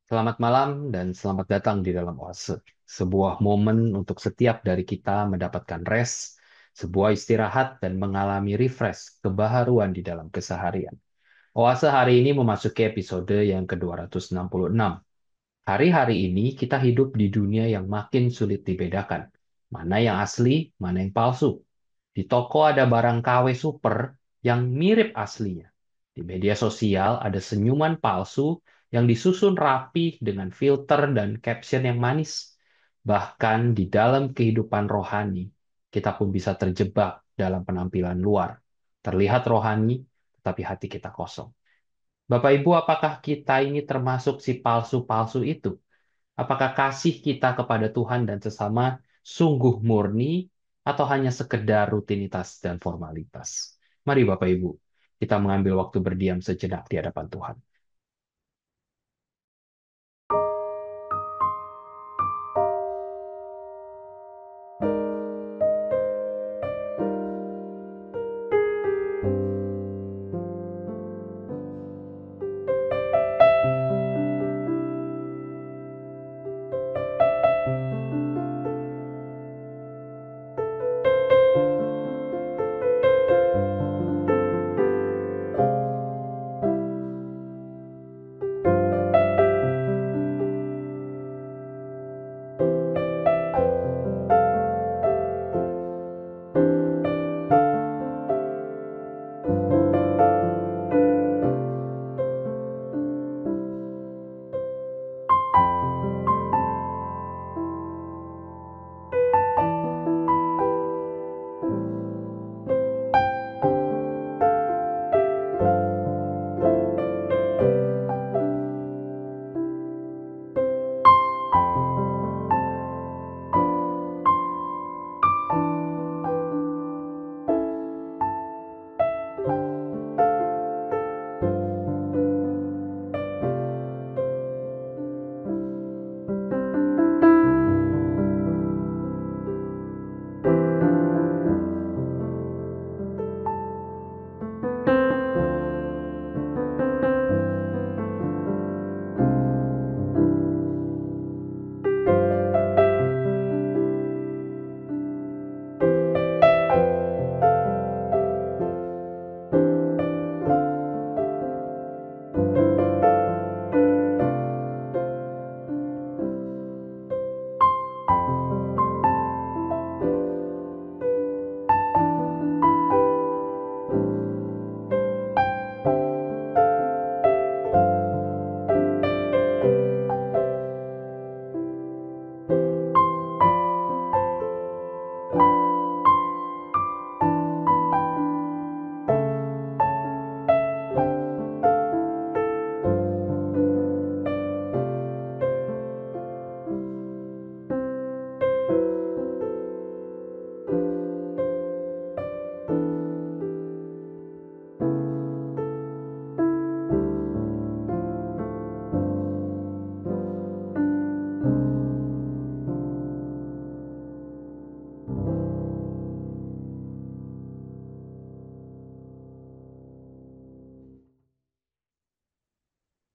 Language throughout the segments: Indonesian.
Selamat malam dan selamat datang di dalam Oase. Sebuah momen untuk setiap dari kita mendapatkan rest, sebuah istirahat dan mengalami refresh kebaharuan di dalam keseharian. Oase hari ini memasuki episode yang ke-266. Hari-hari ini kita hidup di dunia yang makin sulit dibedakan. Mana yang asli, mana yang palsu. Di toko ada barang KW super yang mirip aslinya. Di media sosial ada senyuman palsu yang disusun rapi dengan filter dan caption yang manis. Bahkan di dalam kehidupan rohani, kita pun bisa terjebak dalam penampilan luar. Terlihat rohani, tetapi hati kita kosong. Bapak Ibu, apakah kita ini termasuk si palsu-palsu itu? Apakah kasih kita kepada Tuhan dan sesama sungguh murni atau hanya sekedar rutinitas dan formalitas? Mari Bapak Ibu, kita mengambil waktu berdiam sejenak di hadapan Tuhan.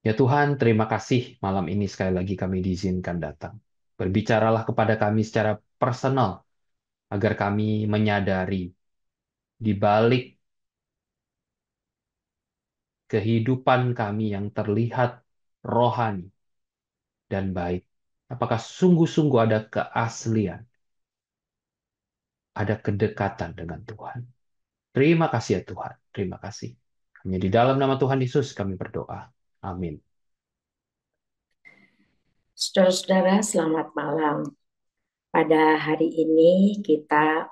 Ya Tuhan, terima kasih malam ini sekali lagi kami diizinkan datang. Berbicaralah kepada kami secara personal agar kami menyadari di balik kehidupan kami yang terlihat rohani dan baik. Apakah sungguh-sungguh ada keaslian, ada kedekatan dengan Tuhan. Terima kasih ya Tuhan, terima kasih. Hanya di dalam nama Tuhan Yesus kami berdoa. Amin. Saudara-saudara, selamat malam. Pada hari ini kita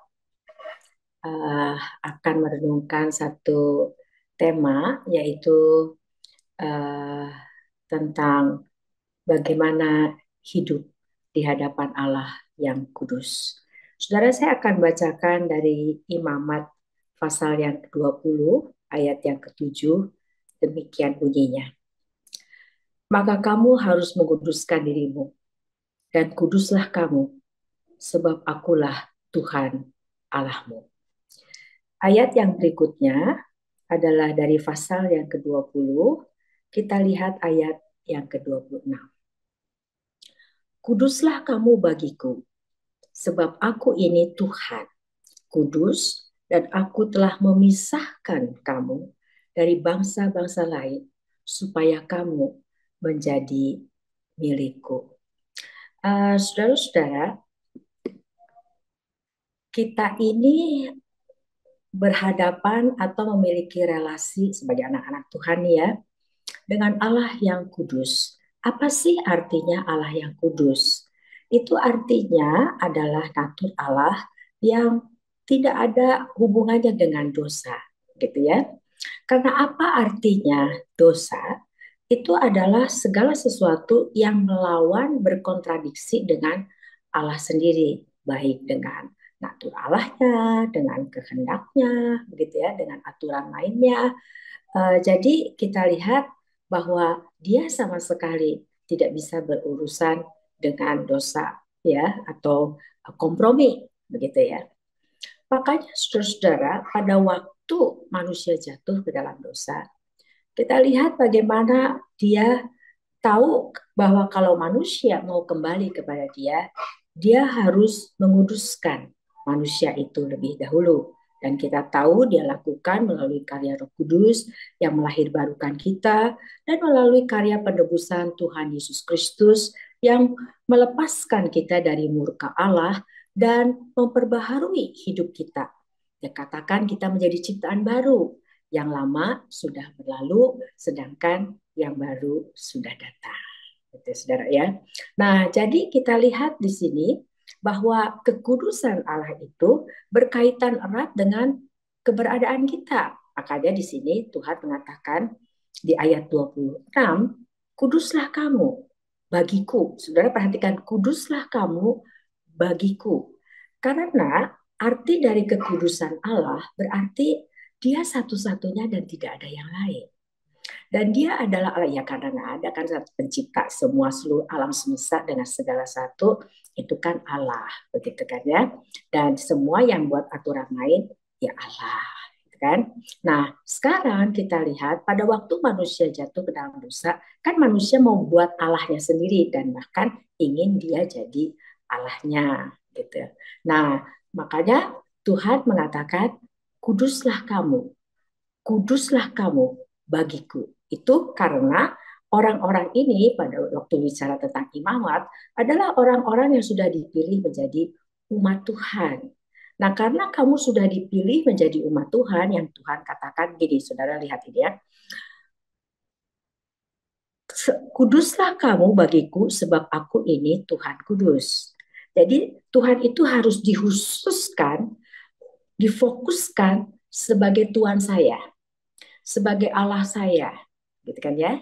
akan merenungkan satu tema, yaitu uh, tentang bagaimana hidup di hadapan Allah yang kudus. Saudara, saya akan bacakan dari Imamat pasal yang ke-20, ayat yang ke-7, demikian bunyinya. Maka kamu harus menguduskan dirimu, dan kuduslah kamu, sebab akulah Tuhan Allahmu. Ayat yang berikutnya adalah dari pasal yang ke-20, kita lihat ayat yang ke-26. kuduslah kamu bagiku, sebab aku ini Tuhan, kudus, dan aku telah memisahkan kamu dari bangsa-bangsa lain, supaya kamu menjadi milikku. Saudara-saudara, kita ini berhadapan atau memiliki relasi sebagai anak-anak Tuhan ya, dengan Allah yang kudus. Apa sih artinya Allah yang kudus? Itu artinya adalah natur Allah yang tidak ada hubungannya dengan dosa, gitu ya. Karena apa artinya dosa? Itu adalah segala sesuatu yang melawan, berkontradiksi dengan Allah sendiri, baik dengan natur Allahnya, dengan kehendaknya, begitu ya, dengan aturan lainnya. Jadi kita lihat bahwa dia sama sekali tidak bisa berurusan dengan dosa ya atau kompromi begitu ya. Makanya saudara-saudara, pada waktu manusia jatuh ke dalam dosa, kita lihat bagaimana dia tahu bahwa kalau manusia mau kembali kepada dia, dia harus menguduskan manusia itu lebih dahulu. Dan kita tahu dia lakukan melalui karya Roh Kudus yang melahirbarukan kita dan melalui karya penebusan Tuhan Yesus Kristus yang melepaskan kita dari murka Allah dan memperbaharui hidup kita. Ya, katakan kita menjadi ciptaan baru. Yang lama sudah berlalu, sedangkan yang baru sudah datang. Gitu, saudara ya. Nah, jadi kita lihat di sini bahwa kekudusan Allah itu berkaitan erat dengan keberadaan kita. Makanya di sini Tuhan mengatakan di ayat 26, kuduslah kamu bagiku. Saudara perhatikan, kuduslah kamu bagiku. Karena arti dari kekudusan Allah berarti dia satu-satunya dan tidak ada yang lain. Dan dia adalah Allah ya, karena nggak ada kan satu pencipta semua seluruh alam semesta dengan segala satu, itu kan Allah begitu kan ya. Dan semua yang buat aturan lain ya Allah gitu kan. Nah sekarang kita lihat pada waktu manusia jatuh ke dalam dosa, kan manusia mau buat Allahnya sendiri dan bahkan ingin dia jadi Allahnya gitu. Nah makanya Tuhan mengatakan kuduslah kamu bagiku. Itu karena orang-orang ini pada waktu bicara tentang imamat adalah orang-orang yang sudah dipilih menjadi umat Tuhan. Nah, karena kamu sudah dipilih menjadi umat Tuhan, yang Tuhan katakan gini, saudara lihat ini ya. Kuduslah kamu bagiku sebab aku ini Tuhan kudus. Jadi Tuhan itu harus dikhususkan, difokuskan sebagai Tuhan saya, sebagai Allah saya, gitu kan ya.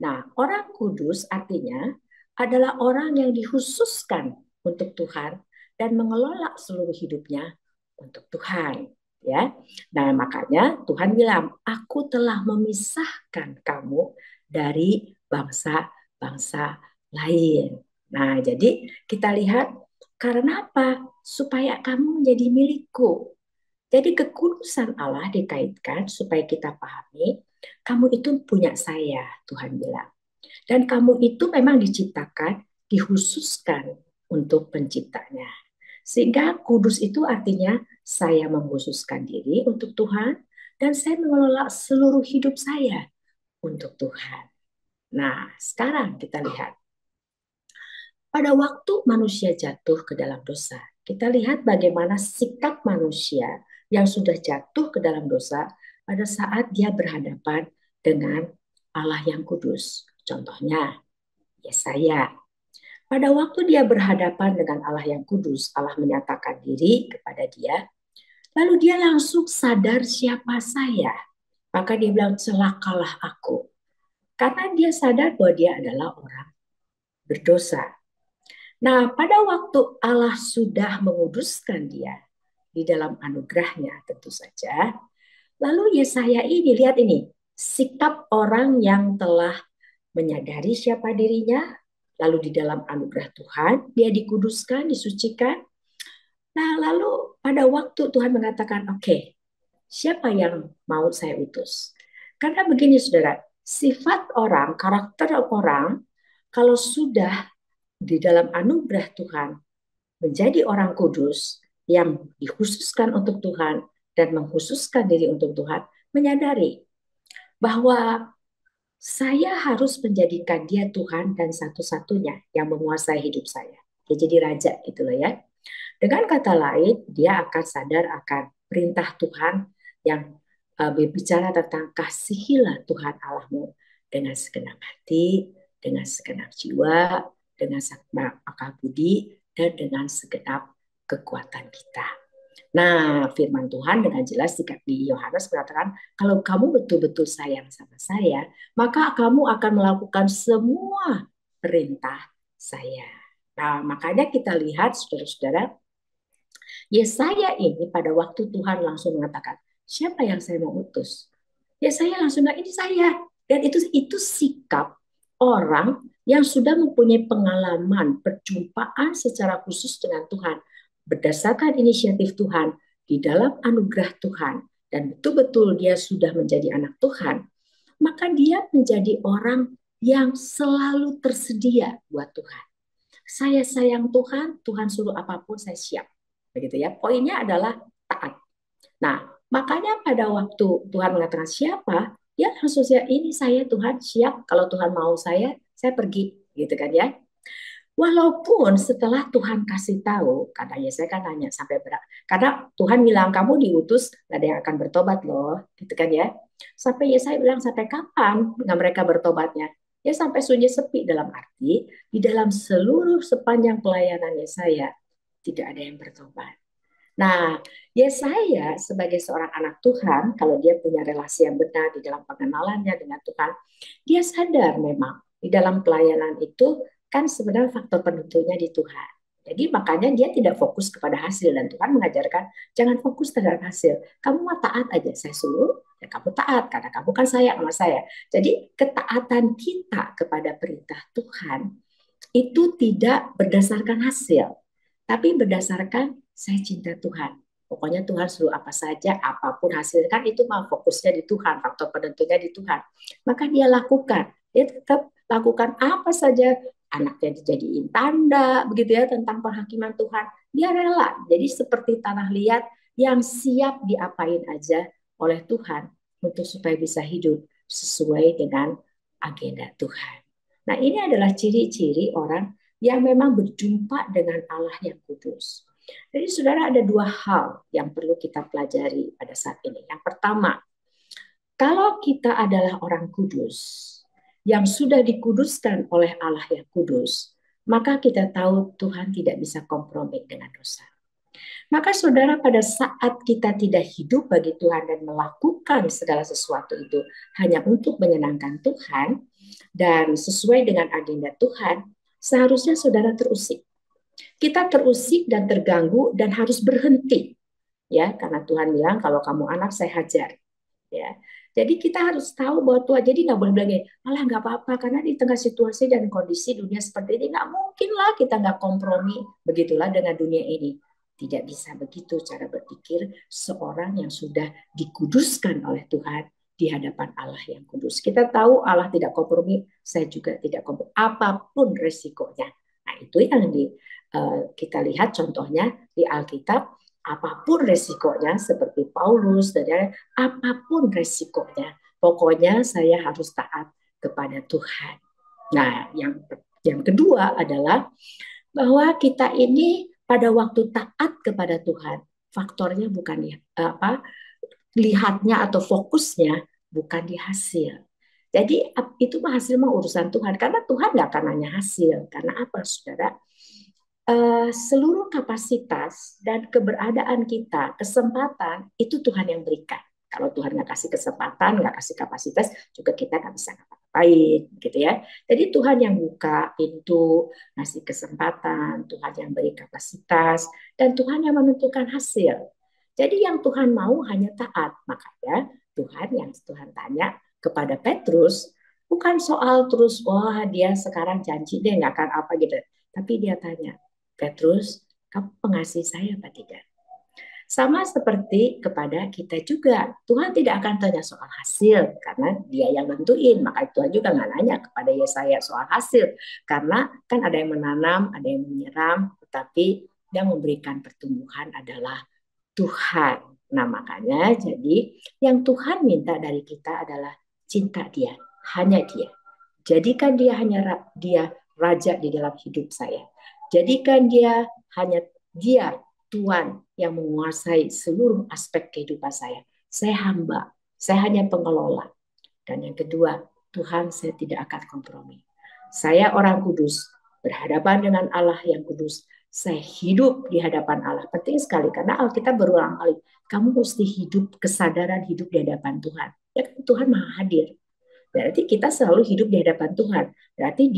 Nah, orang kudus artinya adalah orang yang dikhususkan untuk Tuhan dan mengelola seluruh hidupnya untuk Tuhan, ya. Nah, makanya Tuhan bilang, "Aku telah memisahkan kamu dari bangsa-bangsa lain." Nah, jadi kita lihat karena apa? Supaya kamu menjadi milikku. Jadi kekudusan Allah dikaitkan supaya kita pahami, kamu itu punya saya, Tuhan bilang. Dan kamu itu memang diciptakan, dikhususkan untuk penciptanya. Sehingga kudus itu artinya saya mengkhususkan diri untuk Tuhan dan saya mengelola seluruh hidup saya untuk Tuhan. Nah, sekarang kita lihat. Pada waktu manusia jatuh ke dalam dosa, kita lihat bagaimana sikap manusia yang sudah jatuh ke dalam dosa pada saat dia berhadapan dengan Allah yang kudus. Contohnya, Yesaya. Pada waktu dia berhadapan dengan Allah yang kudus, Allah menyatakan diri kepada dia, lalu dia langsung sadar siapa saya. Maka dia bilang, celakalah aku. Karena dia sadar bahwa dia adalah orang berdosa. Nah, pada waktu Allah sudah menguduskan dia di dalam anugerahnya tentu saja, lalu Yesaya ini, lihat ini, sikap orang yang telah menyadari siapa dirinya, lalu di dalam anugerah Tuhan, dia dikuduskan, disucikan. Nah, lalu pada waktu Tuhan mengatakan, oke, siapa yang mau saya utus? Karena begini saudara, sifat orang, karakter orang, kalau sudah di dalam anugerah Tuhan menjadi orang kudus yang dikhususkan untuk Tuhan dan mengkhususkan diri untuk Tuhan, menyadari bahwa saya harus menjadikan dia Tuhan dan satu-satunya yang menguasai hidup saya. Dia jadi raja gitu loh ya. Dengan kata lain, dia akan sadar akan perintah Tuhan yang berbicara tentang kasihilah Tuhan Allahmu dengan segenap hati, dengan segenap jiwa, dengan segenap akal budi, dan dengan segenap kekuatan kita. Nah, firman Tuhan dengan jelas di Yohanes mengatakan, kalau kamu betul-betul sayang sama saya, maka kamu akan melakukan semua perintah saya. Nah, makanya kita lihat, saudara-saudara, Yesaya ini pada waktu Tuhan langsung mengatakan, siapa yang saya mau utus? Yesaya langsung bilang, ini saya. Dan itu sikap orang yang sudah mempunyai pengalaman perjumpaan secara khusus dengan Tuhan berdasarkan inisiatif Tuhan di dalam anugerah Tuhan dan betul-betul dia sudah menjadi anak Tuhan, maka dia menjadi orang yang selalu tersedia buat Tuhan. Saya sayang Tuhan, Tuhan suruh apapun saya siap. Begitu ya. Poinnya adalah taat. Nah, makanya pada waktu Tuhan mengatakan siapa, ya langsung siap, ini saya Tuhan siap. Kalau Tuhan mau saya pergi, gitu kan ya. Walaupun setelah Tuhan kasih tahu, katanya saya kan nanya sampai berapa, karena Tuhan bilang kamu diutus, gak ada yang akan bertobat loh, gitu kan ya. Sampai ya saya bilang sampai kapan nggak mereka bertobatnya? Ya sampai sunyi sepi dalam arti di dalam seluruh sepanjang pelayanannya saya tidak ada yang bertobat. Nah, ya saya sebagai seorang anak Tuhan, kalau dia punya relasi yang benar di dalam pengenalannya dengan Tuhan, dia sadar memang di dalam pelayanan itu kan sebenarnya faktor penentunya di Tuhan. Jadi makanya dia tidak fokus kepada hasil dan Tuhan mengajarkan jangan fokus terhadap hasil. Kamu mah taat aja saya suruh, ya kamu taat karena kamu kan sayang sama saya. Jadi ketaatan kita kepada perintah Tuhan itu tidak berdasarkan hasil, tapi berdasarkan saya cinta Tuhan. Pokoknya Tuhan suruh apa saja, apapun hasilnya kan itu mah fokusnya di Tuhan, faktor penentunya di Tuhan. Maka dia lakukan, dia tetap lakukan apa saja, anaknya dijadiin tanda, begitu ya tentang penghakiman Tuhan. Dia rela, jadi seperti tanah liat yang siap diapain aja oleh Tuhan untuk supaya bisa hidup sesuai dengan agenda Tuhan. Nah ini adalah ciri-ciri orang yang memang berjumpa dengan Allah yang kudus. Jadi saudara ada dua hal yang perlu kita pelajari pada saat ini. Yang pertama, kalau kita adalah orang kudus yang sudah dikuduskan oleh Allah yang kudus, maka kita tahu Tuhan tidak bisa kompromi dengan dosa. Maka saudara pada saat kita tidak hidup bagi Tuhan dan melakukan segala sesuatu itu hanya untuk menyenangkan Tuhan dan sesuai dengan agenda Tuhan, seharusnya saudara terusik. Kita terusik dan terganggu dan harus berhenti. Ya, karena Tuhan bilang kalau kamu anak saya hajar. Ya. Jadi kita harus tahu bahwa Tuhan, jadi nggak boleh bilang, malah nggak apa-apa karena di tengah situasi dan kondisi dunia seperti ini nggak mungkin lah kita nggak kompromi, begitulah dengan dunia ini. Tidak bisa begitu cara berpikir seorang yang sudah dikuduskan oleh Tuhan di hadapan Allah yang kudus. Kita tahu Allah tidak kompromi, saya juga tidak kompromi, apapun resikonya. Nah itu yang kita lihat contohnya di Alkitab, apapun resikonya seperti Paulus dan apapun resikonya, pokoknya saya harus taat kepada Tuhan. Nah, yang kedua adalah bahwa kita ini pada waktu taat kepada Tuhan, faktornya bukan lihatnya atau fokusnya bukan di hasil. Jadi itu mah hasil mah urusan Tuhan karena Tuhan nggak akan nanya hasil. Karena apa, saudara? Seluruh kapasitas dan keberadaan kita, kesempatan itu Tuhan yang berikan. Kalau Tuhan nggak kasih kesempatan, nggak kasih kapasitas, juga kita nggak bisa ngapa-ngapain, gitu ya. Jadi Tuhan yang buka pintu, ngasih kesempatan, Tuhan yang beri kapasitas, dan Tuhan yang menentukan hasil. Jadi yang Tuhan mau hanya taat. Makanya Tuhan tanya kepada Petrus, bukan soal terus, wah dia sekarang janji deh nggak akan apa gitu. Tapi dia tanya, Petrus, kamu mengasihi saya apa tidak? Sama seperti kepada kita juga. Tuhan tidak akan tanya soal hasil karena dia yang nentuin. Maka Tuhan juga nggak nanya kepada Yesaya soal hasil. Karena kan ada yang menanam, ada yang menyiram, tetapi yang memberikan pertumbuhan adalah Tuhan. Nah makanya jadi yang Tuhan minta dari kita adalah cinta dia. Hanya dia. Jadikan dia hanya dia raja di dalam hidup saya. Jadikan dia hanya dia Tuhan yang menguasai seluruh aspek kehidupan saya. Saya hamba, saya hanya pengelola. Dan yang kedua, Tuhan saya tidak akan kompromi. Saya orang kudus, berhadapan dengan Allah yang kudus. Saya hidup di hadapan Allah. Penting sekali karena Alkitab berulang kali, kamu mesti hidup kesadaran hidup di hadapan Tuhan. Ya kan Tuhan Maha Hadir. Berarti kita selalu hidup di hadapan Tuhan. Berarti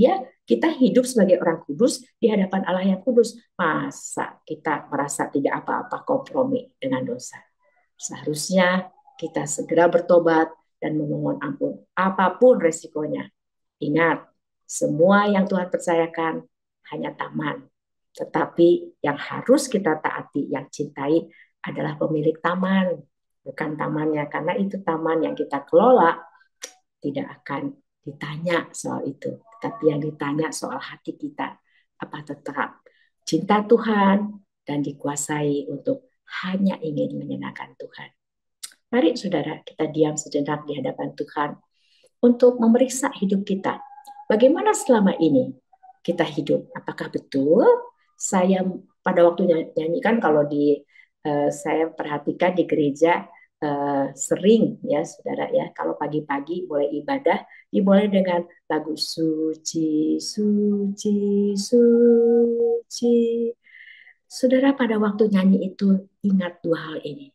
kita hidup sebagai orang kudus di hadapan Allah yang kudus. Masa kita merasa tidak apa-apa kompromi dengan dosa? Seharusnya kita segera bertobat dan memohon ampun. Apapun resikonya. Ingat, semua yang Tuhan percayakan hanya taman. Tetapi yang harus kita taati, yang cintai adalah pemilik taman. Bukan tamannya, karena itu taman yang kita kelola, tidak akan ditanya soal itu, tapi yang ditanya soal hati kita, apa tetap cinta Tuhan dan dikuasai untuk hanya ingin menyenangkan Tuhan. Mari saudara, kita diam sejenak di hadapan Tuhan untuk memeriksa hidup kita. Bagaimana selama ini kita hidup? Apakah betul saya pada waktu nyanyikan, kalau saya perhatikan di gereja, sering ya saudara ya, kalau pagi-pagi mulai ibadah dimulai dengan lagu suci suci suci. Saudara, pada waktu nyanyi itu ingat dua hal ini.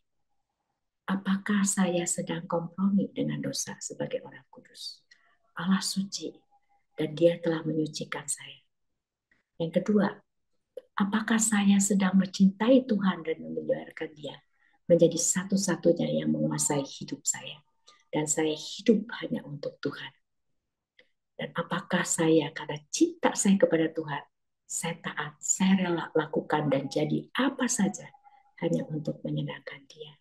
Apakah saya sedang kompromi dengan dosa sebagai orang kudus? Allah suci dan dia telah menyucikan saya. Yang kedua, apakah saya sedang mencintai Tuhan dan memuliakan dia menjadi satu-satunya yang menguasai hidup saya. Dan saya hidup hanya untuk Tuhan. Dan apakah saya, karena cinta saya kepada Tuhan, saya taat, saya rela lakukan dan jadi apa saja hanya untuk menyenangkan dia.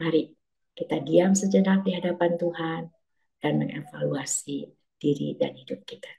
Mari kita diam sejenak di hadapan Tuhan dan mengevaluasi diri dan hidup kita.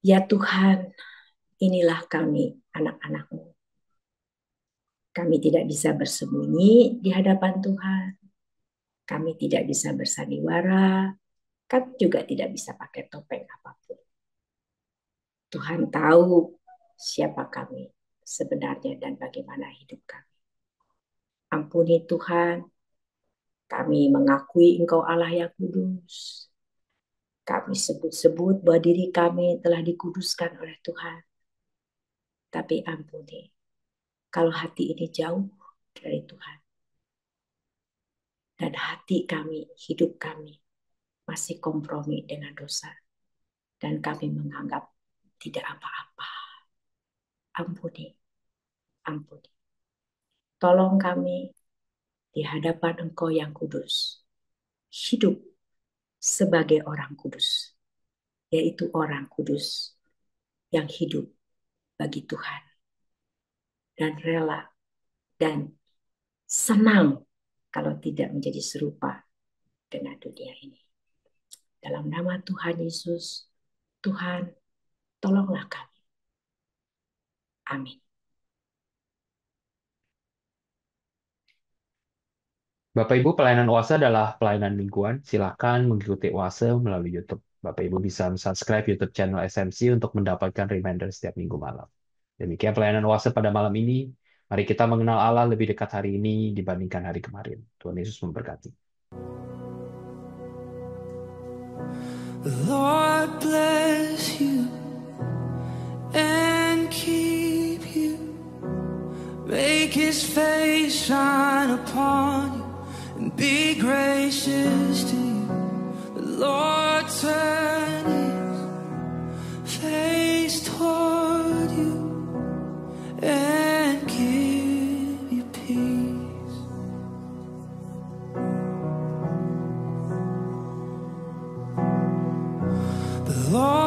Ya Tuhan, inilah kami, anak-anak-Mu. Kami tidak bisa bersembunyi di hadapan Tuhan. Kami tidak bisa bersandiwara. Kami juga tidak bisa pakai topeng apapun. Tuhan tahu siapa kami sebenarnya dan bagaimana hidup kami. Ampuni Tuhan, kami mengakui Engkau Allah yang kudus. Kami sebut-sebut bahwa diri kami telah dikuduskan oleh Tuhan. Tapi ampuni, kalau hati ini jauh dari Tuhan. Dan hati kami, hidup kami, masih kompromi dengan dosa. Dan kami menganggap tidak apa-apa. Ampuni, ampuni. Tolong kami di hadapan Engkau yang kudus. Hidup sebagai orang kudus. Yaitu orang kudus yang hidup bagi Tuhan. Dan rela dan senang kalau tidak menjadi serupa dengan dunia ini. Dalam nama Tuhan Yesus, Tuhan, tolonglah kami. Amin. Bapak Ibu, pelayanan Oase adalah pelayanan mingguan. Silakan mengikuti Oase melalui YouTube. Bapak Ibu bisa subscribe YouTube channel SMC untuk mendapatkan reminder setiap minggu malam. Demikian pelayanan Oase pada malam ini. Mari kita mengenal Allah lebih dekat hari ini dibandingkan hari kemarin. Tuhan Yesus memberkati. The Lord bless you and keep you. Make His face shine upon you and be gracious to you. The Lord turn His face toward you and give you peace. The Lord